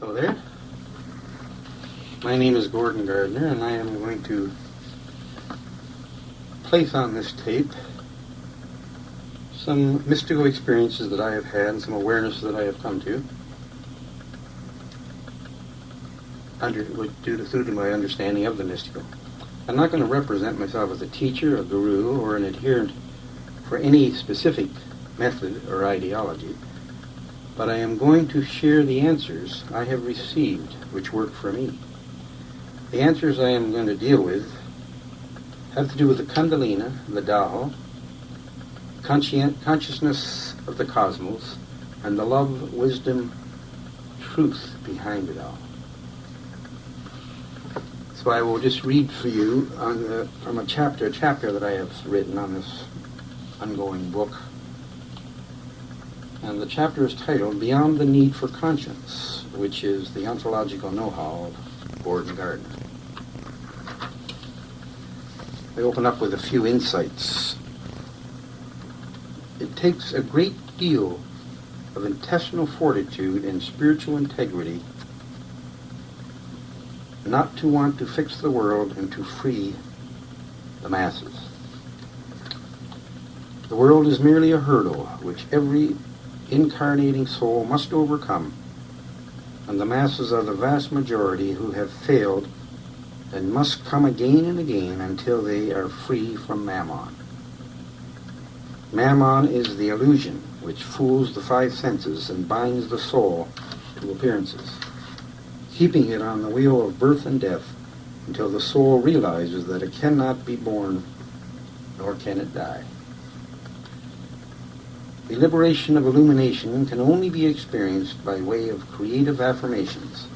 Hello there. My name is Gordon Gardner, and I am going to place on this tape some mystical experiences that I have had and some awareness that I have come to due to my understanding of the mystical. I'm not going to represent myself as a teacher, a guru, or an adherent for any specific method or ideology, but I am going to share the answers I have received which work for me. The answers I am going to deal with have to do with the Kundalini, the Tao, consciousness of the cosmos, and the love, wisdom, truth behind it all. So I will just read for you from a chapter that I have written on this ongoing book. And the chapter is titled Beyond the Need for Conscience, which is the ontological know-how of Gordon Gardner. I open up with a few insights. It takes a great deal of intestinal fortitude and spiritual integrity not to want to fix the world and to free the masses. The world is merely a hurdle which every incarnating soul must overcome, and the masses are the vast majority who have failed and must come again and again until they are free from mammon. Mammon is the illusion which fools the five senses and binds the soul to appearances, keeping it on the wheel of birth and death until the soul realizes that it cannot be born, nor can it die. The liberation of illumination can only be experienced by way of creative affirmations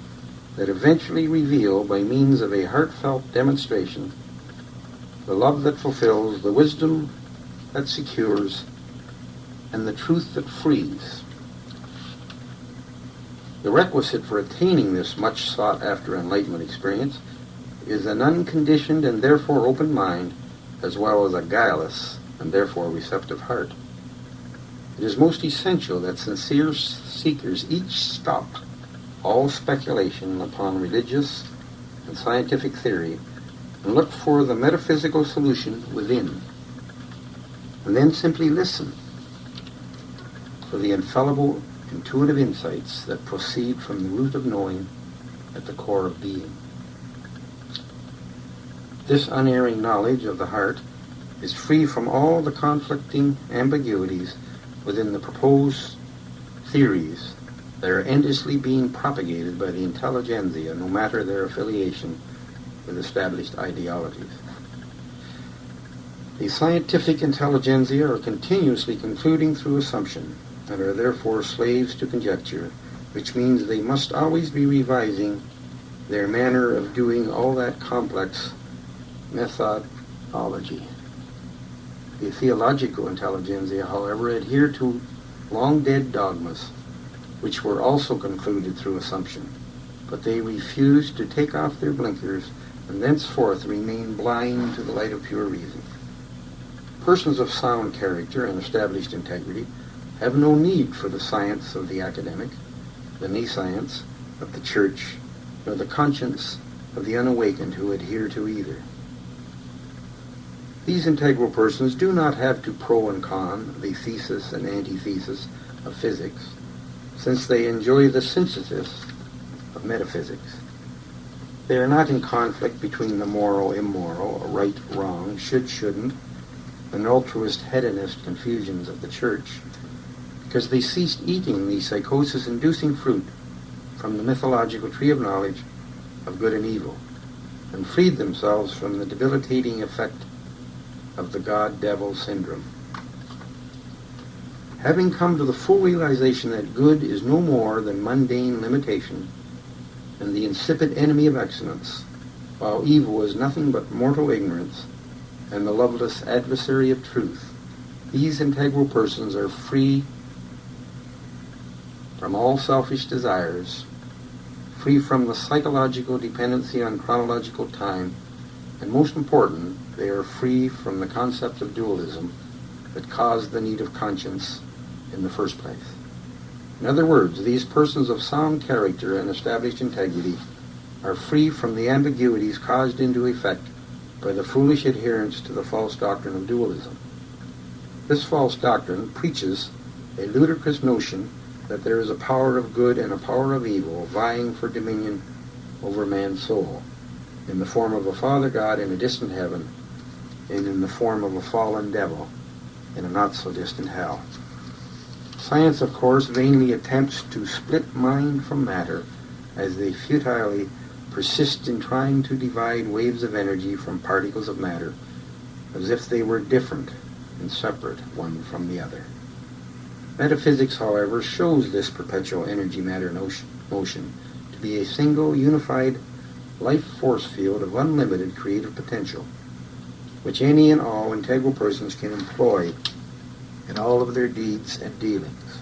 that eventually reveal, by means of a heartfelt demonstration, the love that fulfills, the wisdom that secures, and the truth that frees. The requisite for attaining this much sought-after enlightenment experience is an unconditioned and therefore open mind, as well as a guileless and therefore receptive heart. It is most essential that sincere seekers each stop all speculation upon religious and scientific theory and look for the metaphysical solution within, and then simply listen for the infallible intuitive insights that proceed from the root of knowing at the core of being. This unerring knowledge of the heart is free from all the conflicting ambiguities within the proposed theories that are endlessly being propagated by the intelligentsia, no matter their affiliation with established ideologies. The scientific intelligentsia are continuously concluding through assumption and are therefore slaves to conjecture, which means they must always be revising their manner of doing all that complex methodology. The theological intelligentsia, however, adhere to long-dead dogmas, which were also concluded through assumption, but they refuse to take off their blinkers and thenceforth remain blind to the light of pure reason. Persons of sound character and established integrity have no need for the science of the academic, the nescience of the church, nor the conscience of the unawakened who adhere to either. These integral persons do not have to pro and con, the thesis and antithesis of physics, since they enjoy the synthesis of metaphysics. They are not in conflict between the moral, immoral, right, wrong, should, shouldn't, and altruist, hedonist confusions of the church, because they ceased eating the psychosis-inducing fruit from the mythological tree of knowledge of good and evil, and freed themselves from the debilitating effect of the God-devil syndrome. Having come to the full realization that good is no more than mundane limitation and the insipid enemy of excellence, while evil is nothing but mortal ignorance and the loveless adversary of truth, these integral persons are free from all selfish desires, free from the psychological dependency on chronological time, and most important, they are free from the concept of dualism that caused the need of conscience in the first place. In other words, these persons of sound character and established integrity are free from the ambiguities caused into effect by the foolish adherence to the false doctrine of dualism. This false doctrine preaches a ludicrous notion that there is a power of good and a power of evil vying for dominion over man's soul, in the form of a Father God in a distant heaven, and in the form of a fallen devil in a not-so-distant hell. Science, of course, vainly attempts to split mind from matter as they futilely persist in trying to divide waves of energy from particles of matter as if they were different and separate one from the other. Metaphysics, however, shows this perpetual energy-matter motion to be a single, unified life force field of unlimited creative potential, which any and all integral persons can employ in all of their deeds and dealings.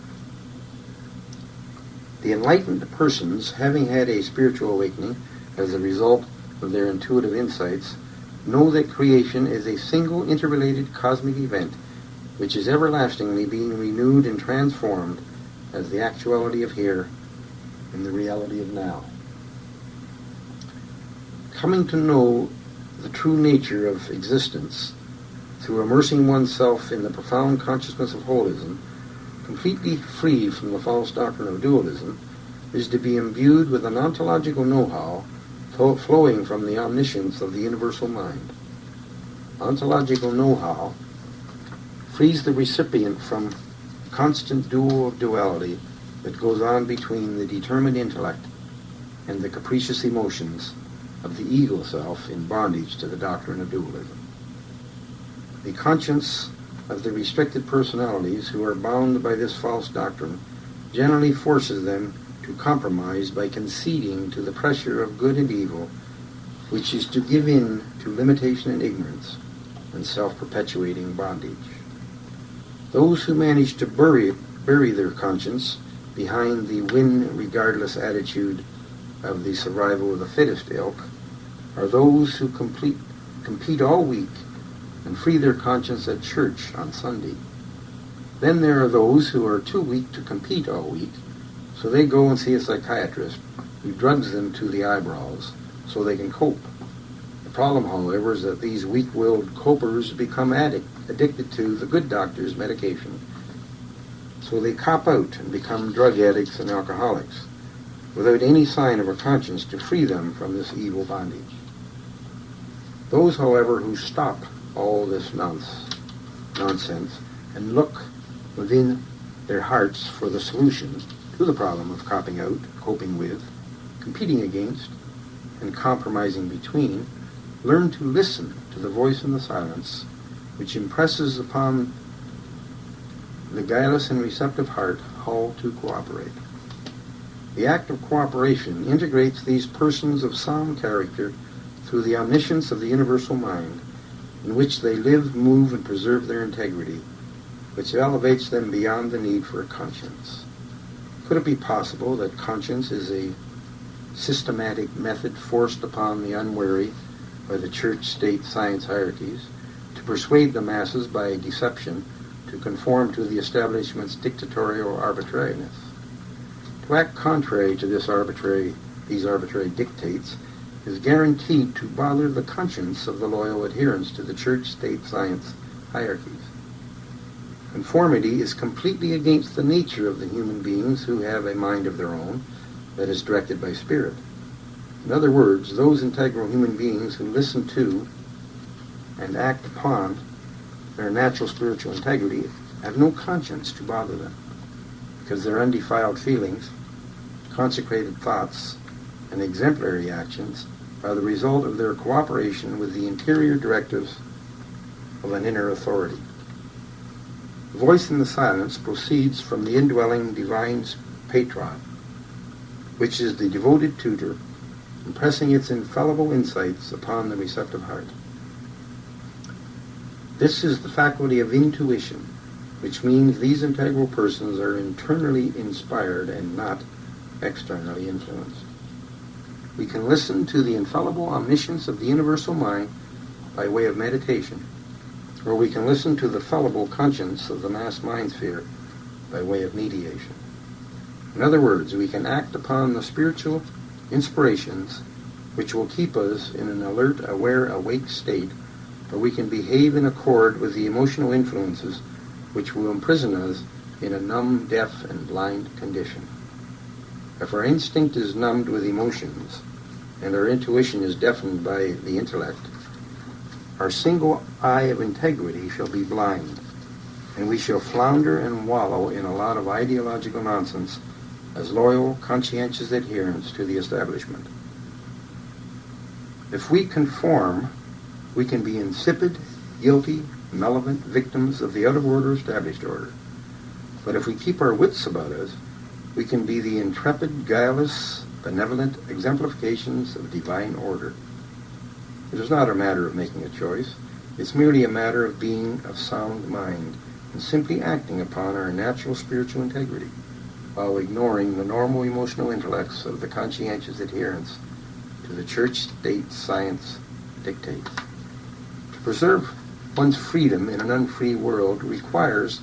The enlightened persons, having had a spiritual awakening as a result of their intuitive insights, know that creation is a single interrelated cosmic event which is everlastingly being renewed and transformed as the actuality of here and the reality of now. Coming to know the true nature of existence through immersing oneself in the profound consciousness of holism, completely free from the false doctrine of dualism, is to be imbued with an ontological know-how flowing from the omniscience of the universal mind. Ontological know-how frees the recipient from constant duel of duality that goes on between the determined intellect and the capricious emotions of the ego self in bondage to the doctrine of dualism. The conscience of the restricted personalities who are bound by this false doctrine generally forces them to compromise by conceding to the pressure of good and evil, which is to give in to limitation and ignorance and self-perpetuating bondage. Those who manage to bury their conscience behind the win-regardless attitude of the survival of the fittest ilk are those who compete all week and free their conscience at church on Sunday. Then there are those who are too weak to compete all week, so they go and see a psychiatrist who drugs them to the eyebrows so they can cope. The problem, however, is that these weak-willed copers become addicted to the good doctor's medication, so they cop out and become drug addicts and alcoholics, without any sign of a conscience to free them from this evil bondage. Those, however, who stop all this nonsense and look within their hearts for the solution to the problem of copping out, coping with, competing against, and compromising between, learn to listen to the voice in the silence which impresses upon the guileless and receptive heart how to cooperate. The act of cooperation integrates these persons of sound character through the omniscience of the universal mind, in which they live, move, and preserve their integrity, which elevates them beyond the need for a conscience. Could it be possible that conscience is a systematic method forced upon the unwary by the church-state science hierarchies to persuade the masses by deception to conform to the establishment's dictatorial arbitrariness? To act contrary to these arbitrary dictates is guaranteed to bother the conscience of the loyal adherents to the church-state science hierarchies. Conformity is completely against the nature of the human beings who have a mind of their own that is directed by spirit. In other words, those integral human beings who listen to and act upon their natural spiritual integrity have no conscience to bother them, because their undefiled feelings, consecrated thoughts, and exemplary actions are the result of their cooperation with the interior directives of an inner authority. The voice in the silence proceeds from the indwelling divine patron, which is the devoted tutor, impressing its infallible insights upon the receptive heart. This is the faculty of intuition, which means these integral persons are internally inspired and not externally influenced. We can listen to the infallible omniscience of the universal mind by way of meditation, or we can listen to the fallible conscience of the mass mind sphere by way of mediation. In other words, we can act upon the spiritual inspirations which will keep us in an alert, aware, awake state, or we can behave in accord with the emotional influences which will imprison us in a numb, deaf, and blind condition. If our instinct is numbed with emotions, and our intuition is deafened by the intellect, our single eye of integrity shall be blind, and we shall flounder and wallow in a lot of ideological nonsense as loyal, conscientious adherents to the establishment. If we conform, we can be insipid, guilty, malevolent victims of the out-of-order established order. But if we keep our wits about us, we can be the intrepid, guileless, benevolent exemplifications of divine order. It is not a matter of making a choice. It's merely a matter of being of sound mind and simply acting upon our natural spiritual integrity while ignoring the normal emotional intellects of the conscientious adherents to the church-state science dictates. To preserve one's freedom in an unfree world requires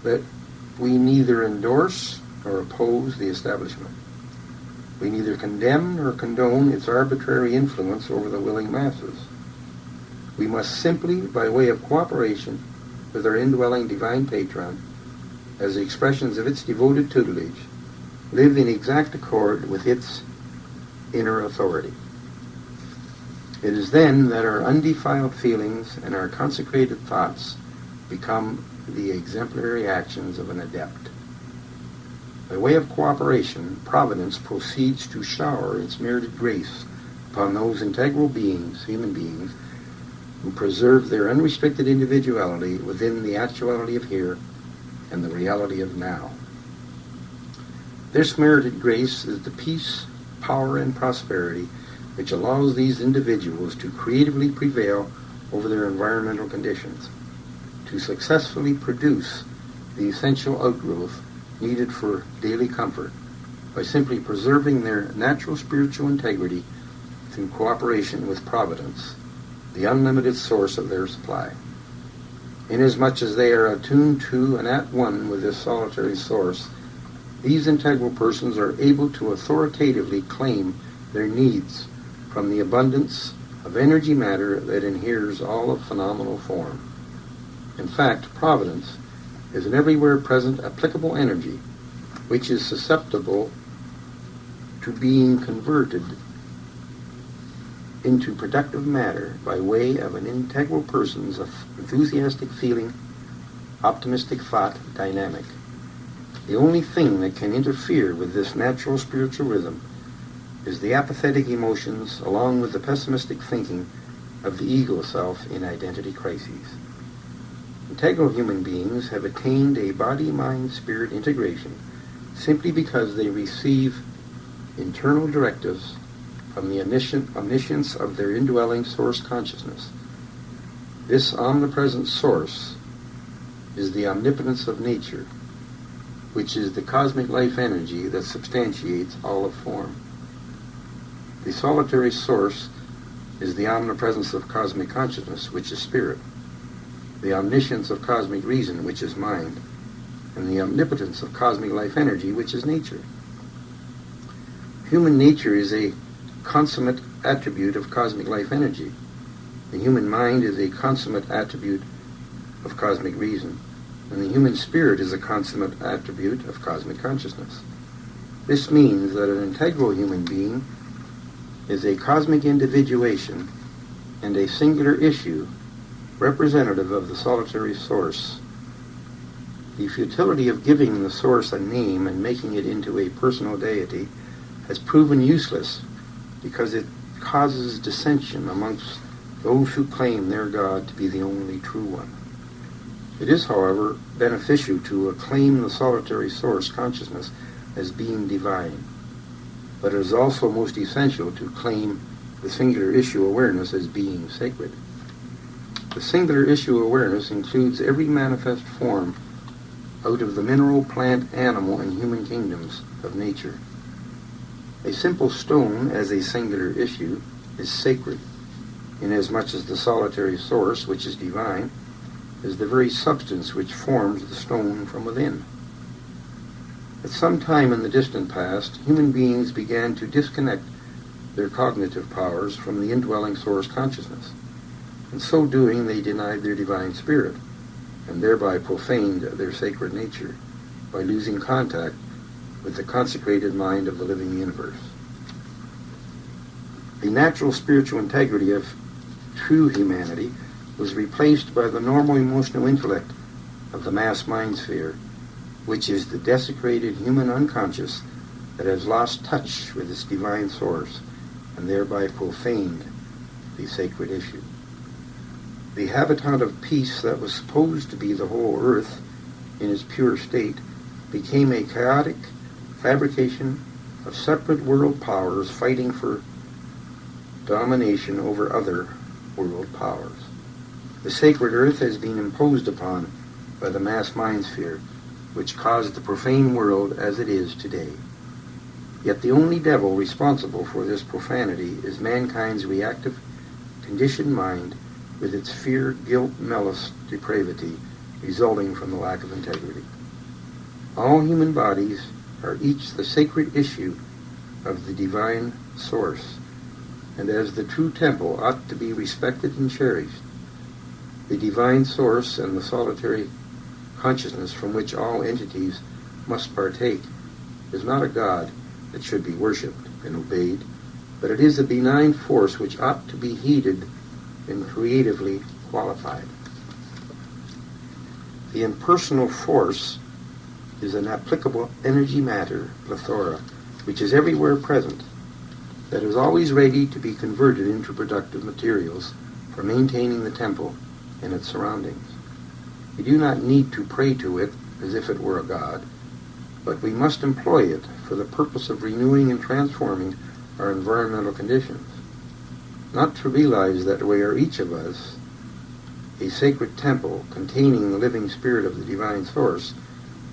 that we neither endorse nor oppose the establishment. We neither condemn nor condone its arbitrary influence over the willing masses. We must simply, by way of cooperation with our indwelling divine patron, as the expressions of its devoted tutelage, live in exact accord with its inner authority. It is then that our undefiled feelings and our consecrated thoughts become the exemplary actions of an adept. By way of cooperation, Providence proceeds to shower its merited grace upon those integral beings, human beings, who preserve their unrestricted individuality within the actuality of here and the reality of now. This merited grace is the peace, power, and prosperity which allows these individuals to creatively prevail over their environmental conditions, to successfully produce the essential outgrowth needed for daily comfort by simply preserving their natural spiritual integrity through cooperation with Providence, the unlimited source of their supply. Inasmuch as they are attuned to and at one with this solitary source, these integral persons are able to authoritatively claim their needs from the abundance of energy matter that inheres all of phenomenal form. In fact, Providence is an everywhere present applicable energy which is susceptible to being converted into productive matter by way of an integral person's enthusiastic feeling, optimistic thought dynamic. The only thing that can interfere with this natural spiritual rhythm is the apathetic emotions along with the pessimistic thinking of the ego self in identity crises. Integral human beings have attained a body-mind-spirit integration simply because they receive internal directives from the omniscience of their indwelling source consciousness. This omnipresent source is the omnipotence of nature, which is the cosmic life energy that substantiates all of form. The solitary source is the omnipresence of cosmic consciousness, which is spirit, the omniscience of cosmic reason, which is mind, and the omnipotence of cosmic life energy, which is nature. Human nature is a consummate attribute of cosmic life energy. The human mind is a consummate attribute of cosmic reason, and the human spirit is a consummate attribute of cosmic consciousness. This means that an integral human being is a cosmic individuation and a singular issue representative of the solitary source. The futility of giving the source a name and making it into a personal deity has proven useless because it causes dissension amongst those who claim their God to be the only true one. It is, however, beneficial to acclaim the solitary source consciousness as being divine, but it is also most essential to claim the singular issue awareness as being sacred. The singular issue awareness includes every manifest form out of the mineral, plant, animal, and human kingdoms of nature. A simple stone as a singular issue is sacred, inasmuch as the solitary source, which is divine, is the very substance which forms the stone from within. At some time in the distant past, human beings began to disconnect their cognitive powers from the indwelling source consciousness. In so doing, they denied their divine spirit, and thereby profaned their sacred nature by losing contact with the consecrated mind of the living universe. The natural spiritual integrity of true humanity was replaced by the normal emotional intellect of the mass mind sphere, which is the desecrated human unconscious that has lost touch with its divine source and thereby profaned the sacred issue. The habitat of peace that was supposed to be the whole earth in its pure state became a chaotic fabrication of separate world powers fighting for domination over other world powers. The sacred earth has been imposed upon by the mass mind sphere, which caused the profane world as it is today. Yet the only devil responsible for this profanity is mankind's reactive, conditioned mind with its fear, guilt, malice, depravity resulting from the lack of integrity. All human bodies are each the sacred issue of the divine source, and as the true temple ought to be respected and cherished. The divine source and the solitary consciousness from which all entities must partake is not a god that should be worshipped and obeyed, but it is a benign force which ought to be heeded and creatively qualified. The impersonal force is an applicable energy matter plethora which is everywhere present, that is always ready to be converted into productive materials for maintaining the temple and its surroundings. We do not need to pray to it as if it were a god, but we must employ it for the purpose of renewing and transforming our environmental conditions. Not to realize that we are each of us a sacred temple containing the living spirit of the divine source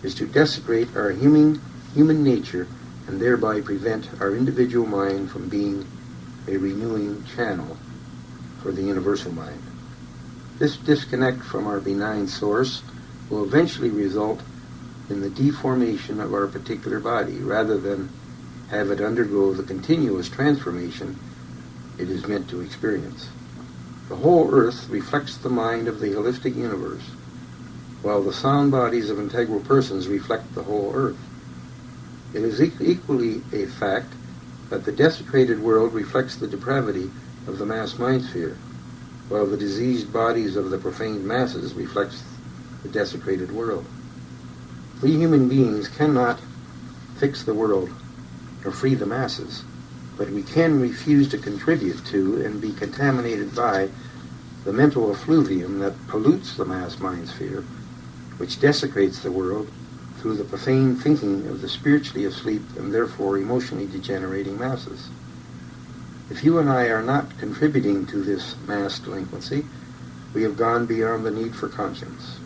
is to desecrate our human nature and thereby prevent our individual mind from being a renewing channel for the universal mind. This disconnect from our benign source will eventually result in the deformation of our particular body, rather than have it undergo the continuous transformation it is meant to experience. The whole earth reflects the mind of the holistic universe, while the sound bodies of integral persons reflect the whole earth. It is equally a fact that the desecrated world reflects the depravity of the mass mind sphere, while the diseased bodies of the profaned masses reflects the desecrated world. We human beings cannot fix the world or free the masses, but we can refuse to contribute to and be contaminated by the mental effluvium that pollutes the mass mind sphere, which desecrates the world through the profane thinking of the spiritually asleep and therefore emotionally degenerating masses. If you and I are not contributing to this mass delinquency, we have gone beyond the need for conscience.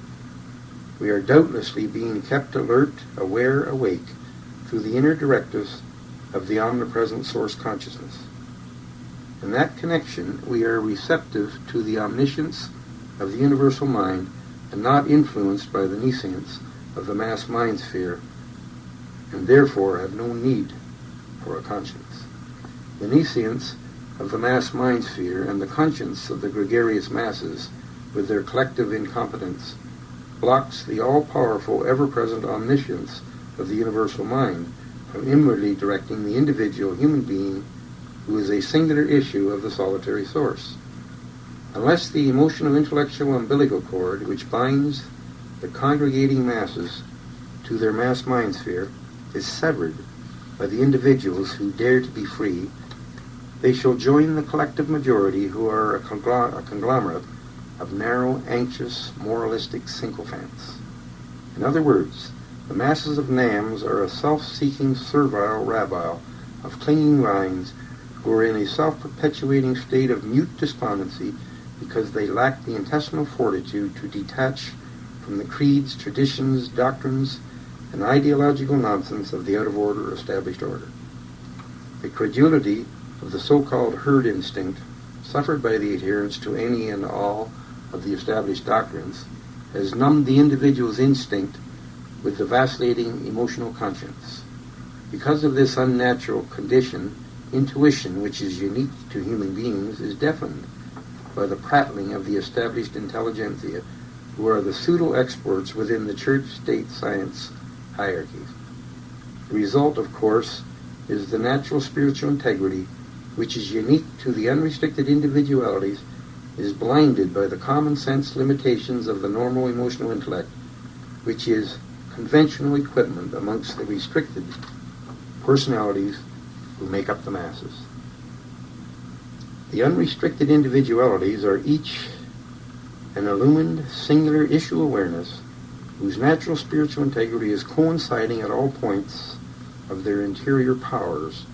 We are doubtlessly being kept alert, aware, awake through the inner directives of the omnipresent source consciousness. In that connection, we are receptive to the omniscience of the universal mind and not influenced by the nescience of the mass mind sphere, and therefore have no need for a conscience. The nescience of the mass mind sphere and the conscience of the gregarious masses, with their collective incompetence, blocks the all-powerful, ever-present omniscience of the universal mind from inwardly directing the individual human being who is a singular issue of the solitary source. Unless the emotional intellectual umbilical cord which binds the congregating masses to their mass mind sphere is severed by the individuals who dare to be free, they shall join the collective majority who are a conglomerate of narrow, anxious, moralistic sycophants. In other words, the masses of NAMs are a self-seeking, servile rabble of clinging lines who are in a self-perpetuating state of mute despondency because they lack the intestinal fortitude to detach from the creeds, traditions, doctrines, and ideological nonsense of the out-of-order established order. The credulity of the so-called herd instinct, suffered by the adherents to any and all of the established doctrines, has numbed the individual's instinct with the vacillating emotional conscience. Because of this unnatural condition, intuition, which is unique to human beings, is deafened by the prattling of the established intelligentsia, who are the pseudo-experts within the church-state science hierarchies. The result, of course, is the natural spiritual integrity, which is unique to the unrestricted individualities, is blinded by the common sense limitations of the normal emotional intellect, which is conventional equipment amongst the restricted personalities who make up the masses. The unrestricted individualities are each an illumined, singular issue awareness whose natural spiritual integrity is coinciding at all points of their interior powers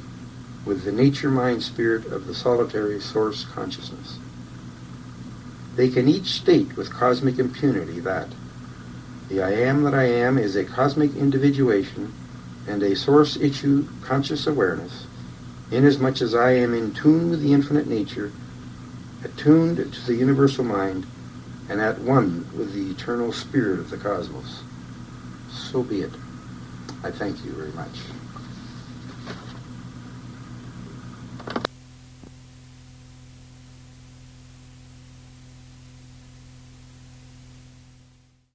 with the nature mind spirit of the solitary source consciousness. They can each state with cosmic impunity that the I am that I am is a cosmic individuation and a source issue conscious awareness, inasmuch as I am in tune with the infinite nature, attuned to the universal mind, and at one with the eternal spirit of the cosmos. So be it. I thank you very much.